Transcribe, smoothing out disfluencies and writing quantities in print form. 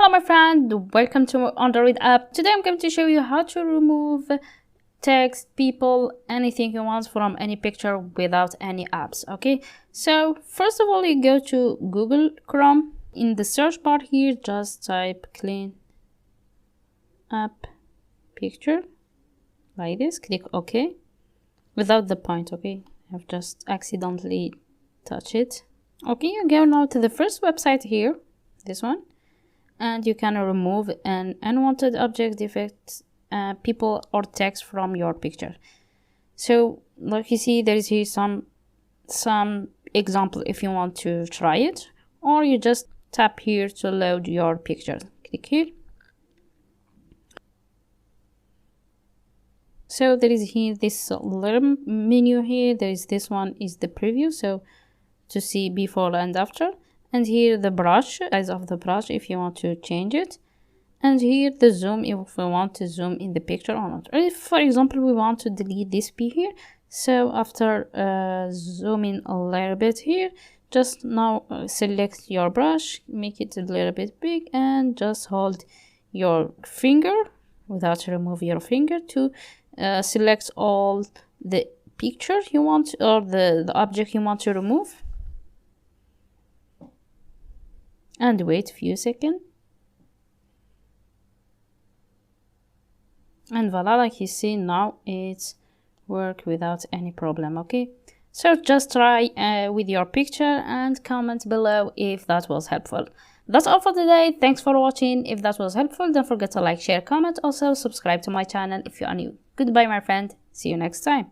Hello my friend, welcome to Android app. Today I'm going to show you how to remove text, people, anything you want from any picture without any apps. Okay, so first of all you go to Google Chrome. In the search bar here just type clean app picture like this, click OK without the point. Okay, I've just accidentally touched it. Okay, you go now to the first website here, this one, and you can remove an unwanted object, effects, people or text from your picture. So like you see, there is here some example if you want to try it, or you just tap here to load your picture. Click here. So there is here this little menu here. There is this one is the preview, so to see before and after, and here the brush, size of the brush if you want to change it, and here the zoom if we want to zoom in the picture or not. Or if for example we want to delete this P here, so after zooming a little bit here, just now select your brush, make it a little bit big, and just hold your finger without remove your finger to select all the picture you want or the object you want to remove, and wait a few seconds, and voila, like you see now it's work without any problem. Okay, so just try with your picture and comment below if that was helpful. That's all for today. Thanks for watching. If that was helpful, don't forget to like, share, comment, also subscribe to my channel if you are new. Goodbye my friend, see you next time.